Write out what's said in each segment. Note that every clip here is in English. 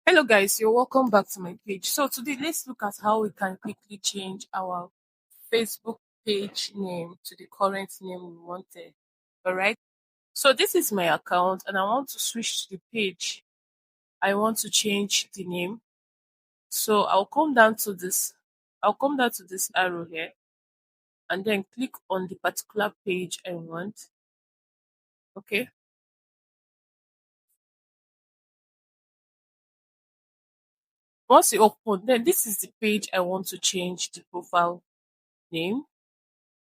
Hello guys, you're welcome back to my page. So today let's look at how we can quickly change our Facebook page name to the current name we wanted. All right. So this is my account and I want to switch to the page. I want to change the name. So I'll come down to this arrow here and then click on the particular page I want. Okay. Once you open, then this is the page I want to change the profile name.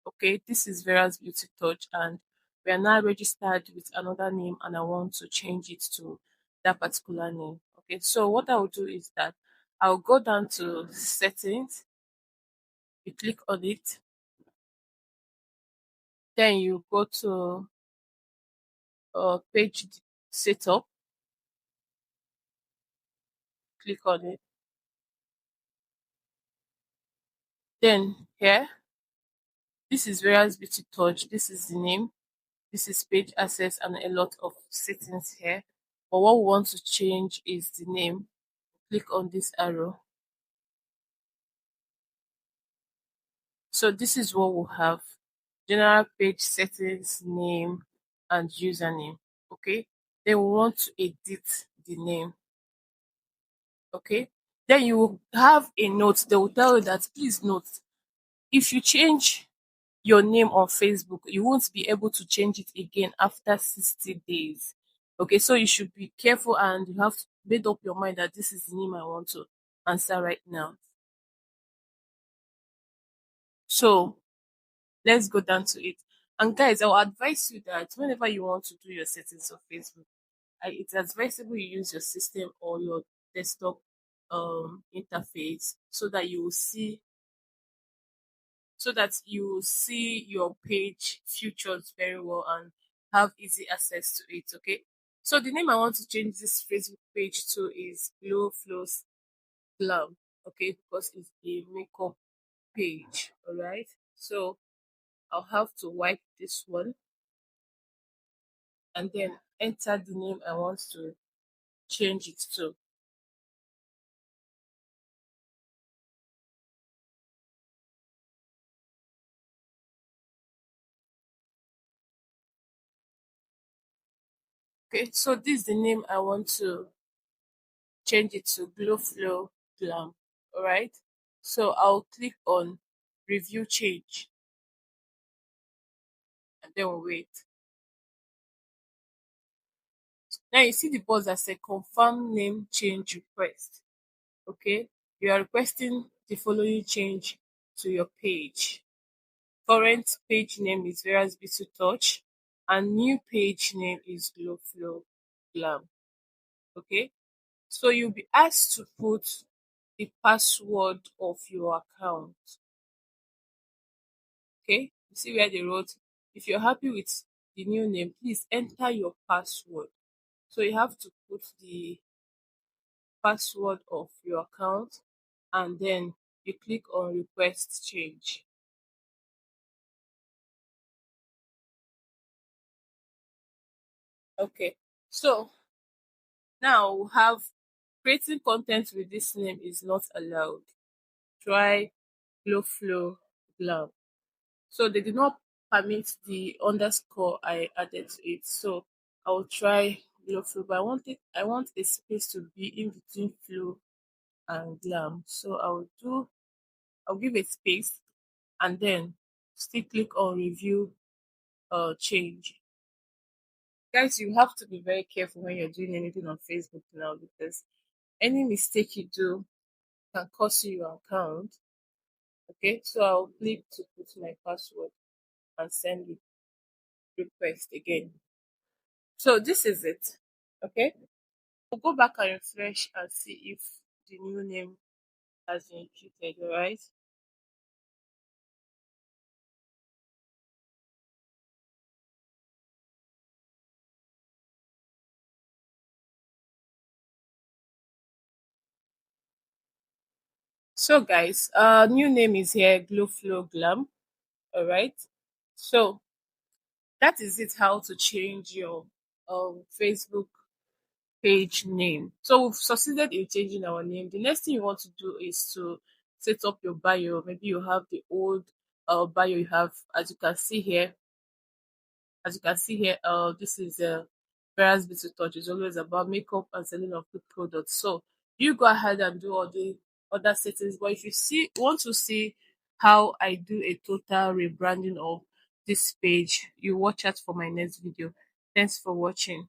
Okay, this is Vera's Beauty Touch, and we are now registered with another name, and I want to change it to that particular name. Okay, so what I will do is that I'll go down to settings, you click on it, then you go to page setup, click on it, then here, this is Vera's Beauty Touch, this is the name, this is page access, and a lot of settings here. But what we want to change is the name. Click on this arrow. So this is what we'll have: general page settings, name, and username. Okay. Then we want to edit the name. Okay. Then you will have a note. They will tell you that please note, if you change your name on Facebook, you won't be able to change it again after 60 days. Okay, so you should be careful and you have to made up your mind that this is the name I want to answer right now. So let's go down to it. And guys, I will advise you that whenever you want to do your settings of Facebook, it's advisable you use your system or your desktop interface so that you will see your page features very well and have easy access to it. Okay. So the name I want to change this Facebook page to is Glow Flows Glam. Okay, because it's a makeup page. All right. So I'll have to wipe this one and then enter the name I want to change it to. Okay, so this is the name I want to change it to: Glow Flow Glam. All right, so I'll click on review change and then we'll wait. Now you see the box that says confirm name change request. Okay, you are requesting the following change to your page. Current page name is Vera's Beauty Touch, and new page name is Glow Flow Glam. Okay, so you'll be asked to put the password of your account. Okay, you see where they wrote, if you're happy with the new name, please enter your password. So you have to put the password of your account and then you click on request change. Okay, so now we have creating content with this name is not allowed. Try Glow Flow Glam. So they did not permit the underscore I added to it. So I will try Glow Flow, but I want a space to be in between flow and glam. So I'll give a space and then still click on review change. Guys, you have to be very careful when you're doing anything on Facebook now because any mistake you do can cost you your account. Okay, so I'll click to put my password and send the request again. So this is it. Okay, we'll go back and refresh and see if the new name has been imputed. All right. So guys, new name is here, Glow Flow Glam. All right. So that is it. How to change your Facebook page name. So we've succeeded in changing our name. The next thing you want to do is to set up your bio. Maybe you have the old bio you have, as you can see here. As you can see here, this is Vera's Beauty Touch. It's always about makeup and selling of good products. So you go ahead and do all the other settings. But if you want to see how I do a total rebranding of this page, you watch out for my next video. Thanks for watching.